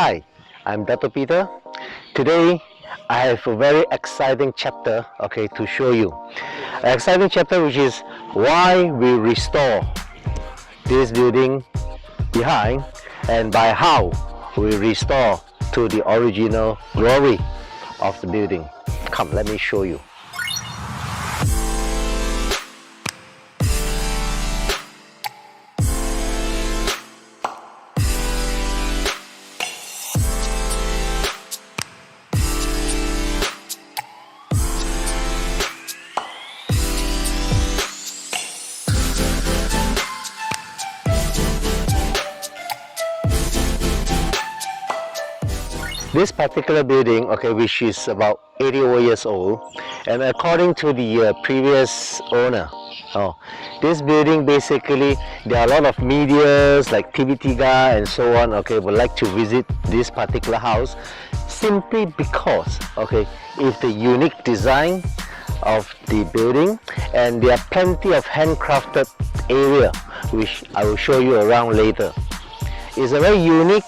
Hi, I'm Dr. Peter. Today I have a very exciting chapter, to show you. An exciting chapter which is why we restore this building behind and by how we restore to the original glory of the building. Come, let me show you. This particular building, which is about 80 years old, and according to the previous owner, this building basically, there are a lot of medias like TV3 and so on, would like to visit this particular house simply because, it's the unique design of the building, and there are plenty of handcrafted area which I will show you around later. It's a very unique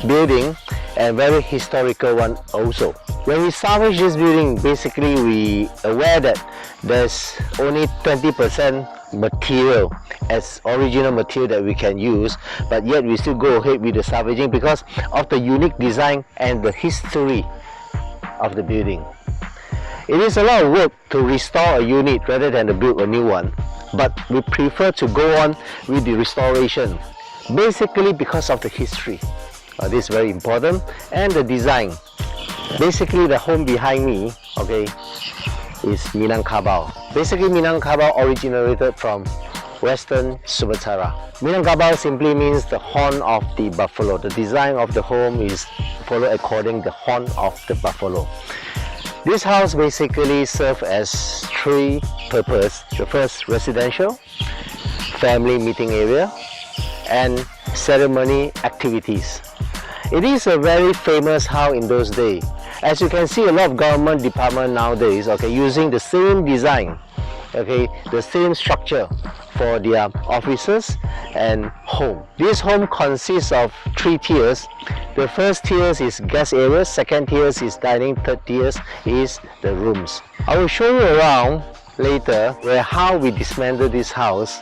building and very historical one also. When we salvage this building, basically we aware that there's only 20% material as original material that we can use, but yet we still go ahead with the salvaging because of the unique design and the history of the building. It is a lot of work to restore a unit rather than to build a new one, but we prefer to go on with the restoration basically because of the history. This is very important, and the design. Basically the home behind me is Minangkabau. Basically Minangkabau originated from Western Sumatra. Minangkabau simply means the horn of the buffalo. The design of the home is followed according the horn of the buffalo. This house basically serves as three purposes. The first, residential, family meeting area, and ceremony activities. It is a very famous house in those days. As you can see, a lot of government department nowadays, using the same design, the same structure for their offices and home. This home consists of three tiers. The first tier is guest area, second tier is dining, third tier is the rooms. I will show you around later how we dismantle this house,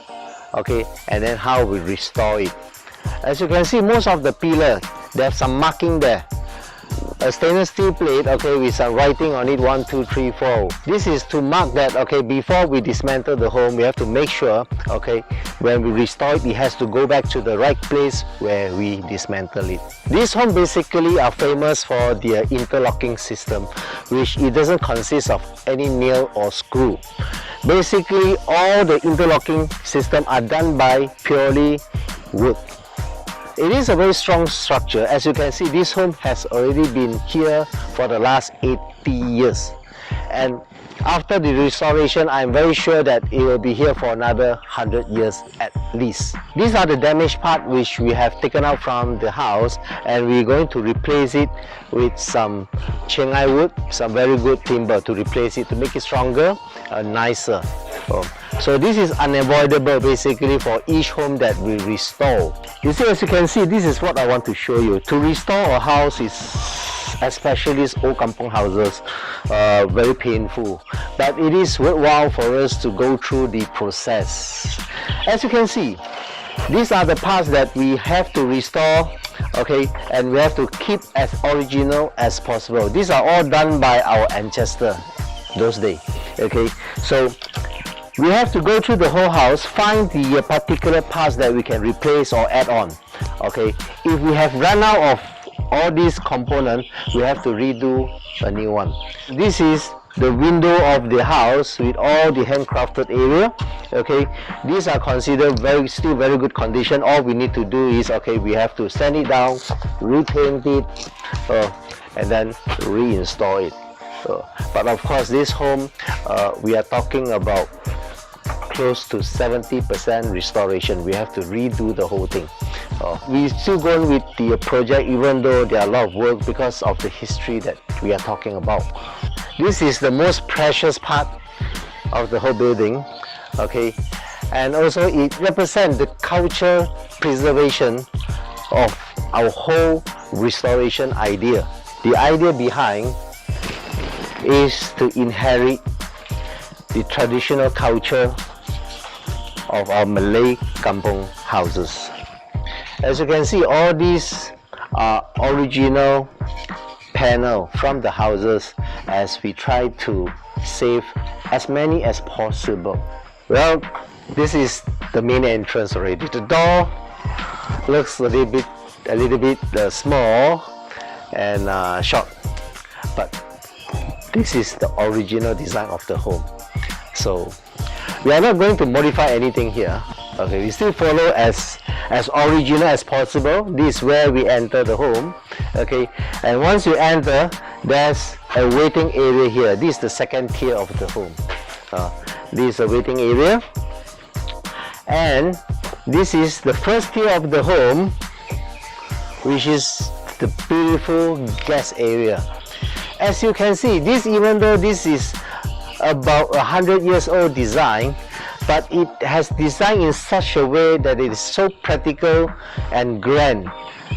and then how we restore it. As you can see, most of the pillars, they have some marking there. A stainless steel plate, with some writing on it, 1, 2, 3, 4. This is to mark that, before we dismantle the home, we have to make sure, when we restore it, it has to go back to the right place where we dismantle it. These homes basically are famous for their interlocking system, which it doesn't consist of any nail or screw. Basically, all the interlocking system are done by purely wood. It is a very strong structure. As you can see, this home has already been here for the last 80 years. And after the restoration, I'm very sure that it will be here for another 100 years at least. These are the damaged part which we have taken out from the house, and we're going to replace it with some Chengai wood, some very good timber to replace it, to make it stronger and nicer. So this is unavoidable basically for each home that we restore. You see, as you can see, this is what I want to show you. To restore a house is, especially these old kampung houses, very painful. But it is worthwhile for us to go through the process. As you can see, these are the parts that we have to restore, and we have to keep as original as possible. These are all done by our ancestors those days. So we have to go through the whole house, find the particular parts that we can replace or add on. If we have run out of all these components, we have to redo a new one. This is the window of the house with all the handcrafted area. These are considered still very good condition. All we need to do is, we have to sand it down, repaint it, and then reinstall it. But of course, this home, we are talking about close to 70% restoration. We have to redo the whole thing. We still going with the project even though there are a lot of work because of the history that we are talking about. This is the most precious part of the whole building, and also it represents the culture preservation of our whole restoration idea. The idea behind is to inherit the traditional culture of our Malay kampung houses. As you can see, all these are original panel from the houses, as we try to save as many as possible. Well, this is the main entrance already. The door looks a little bit small and short, but this is the original design of the home. So we are not going to modify anything here. Okay, we still follow as original as possible. This is where we enter the home. Okay, and once you enter, there's a waiting area here. This is the second tier of the home. This is a waiting area, and this is the first tier of the home, which is the beautiful guest area. As you can see, this, even though this is about 100 years old design, but it has designed in such a way that it is so practical and grand.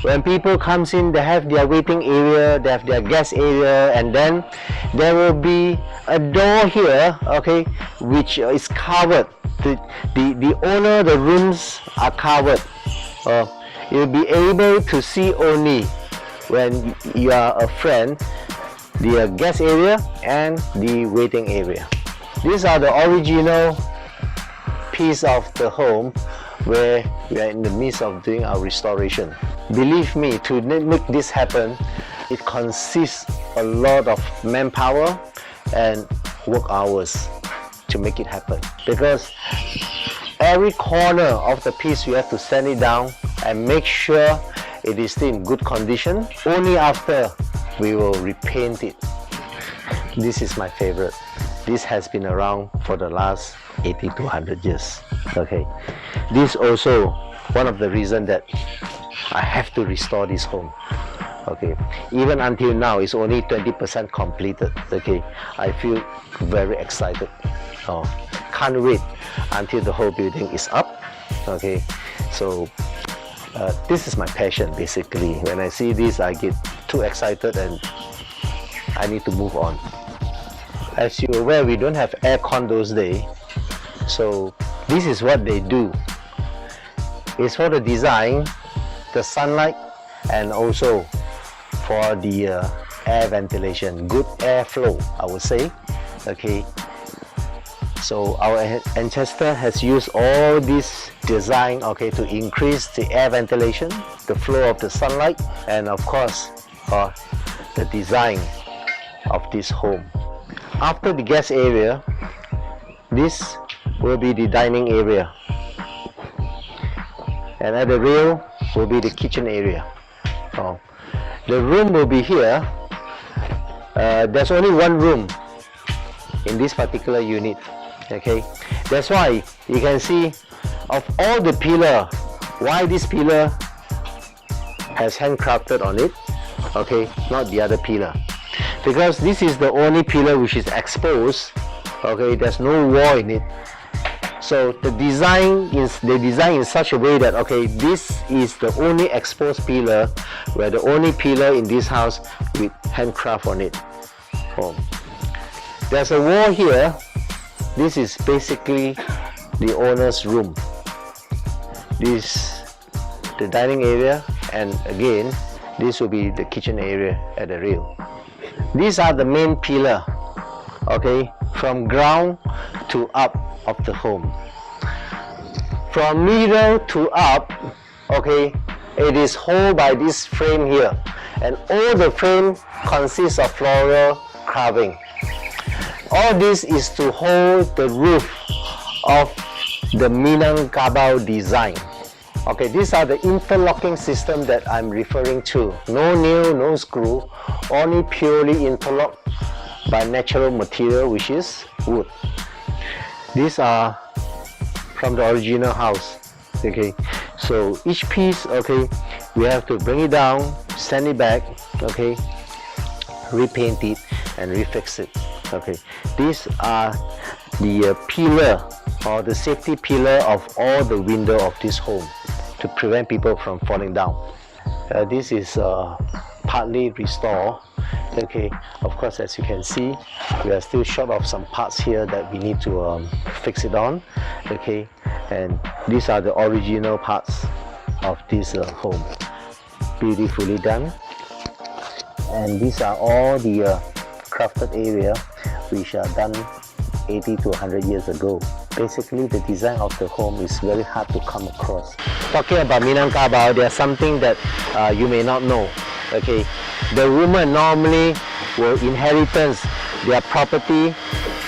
When people comes in, they have their waiting area, they have their guest area, and then there will be a door here, okay, which is covered. The owner, the rooms are covered. You'll be able to see only when you are a friend the guest area and the waiting area. These are the original piece of the home where we are in the midst of doing our restoration. Believe me, to make this happen, it consists a lot of manpower and work hours to make it happen, because every corner of the piece we have to sand it down and make sure it is still in good condition. Only after we will repaint it. This is my favorite. This has been around for the last 80 to 100 years. Okay, this also one of the reasons that I have to restore this home. Okay, even until now it's only 20% completed. Okay, I feel very excited. Can't wait until the whole building is up. Okay, so this is my passion basically. When I see this, I get too excited and I need to move on. As you're aware, we don't have aircon those days, so this is what they do. It's for the design, the sunlight, and also for the air ventilation, good airflow, I would say. Okay, so our ancestor has used all this design, okay, to increase the air ventilation, the flow of the sunlight, and of course the design of this home. After the guest area, this will be the dining area, and at the rear will be the kitchen area. The room will be here. There's only one room in this particular unit. Okay, that's why you can see of all the pillar, why this pillar has handcrafted on it, okay, not the other pillar, because this is the only pillar which is exposed. Okay, there's no wall in it, so the design is in such a way that, okay, this is the only exposed pillar, where the only pillar in this house with handcraft on it. There's a wall here. This is basically the owner's room. This the dining area, and again this will be the kitchen area at the rear. These are the main pillar, okay, from ground to up of the home. From middle to up, okay, it is held by this frame here, and all the frame consists of floral carving. All this is to hold the roof of the Minangkabau design. Okay, these are the interlocking system that I'm referring to. No nail, no screw, only purely interlocked by natural material, which is wood. These are from the original house. Okay, so each piece, okay, we have to bring it down, sand it back, okay, repaint it and refix it. Okay, these are the pillar or the safety pillar of all the window of this home to prevent people from falling down. This is partly restored. Okay, of course, as you can see, we are still short of some parts here that we need to fix it on. Okay, and these are the original parts of this home, beautifully done. And these are all the crafted area which are done 80 to 100 years ago. Basically, the design of the home is very hard to come across. Talking about Minangkabau, there's something that you may not know. Okay, the woman normally will inherit their property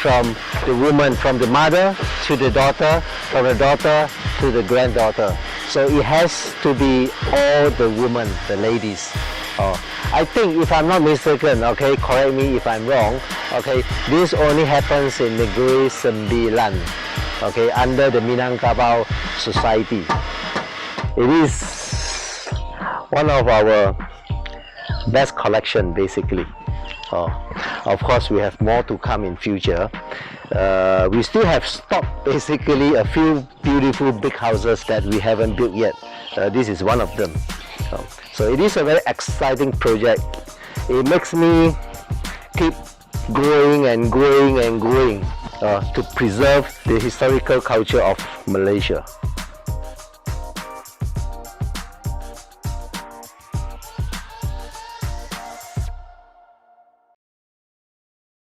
from the woman, from the mother to the daughter, from the daughter to the granddaughter. So it has to be all the women, the ladies. I think, if I'm not mistaken, okay, correct me if I'm wrong, okay, this only happens in Negeri Sembilan, okay, under the Minangkabau society. It is one of our best collection, basically. Of course, we have more to come in future. We still have stock, basically, a few beautiful big houses that we haven't built yet. This is one of them. So it is a very exciting project. It makes me keep growing and growing and growing to preserve the historical culture of Malaysia.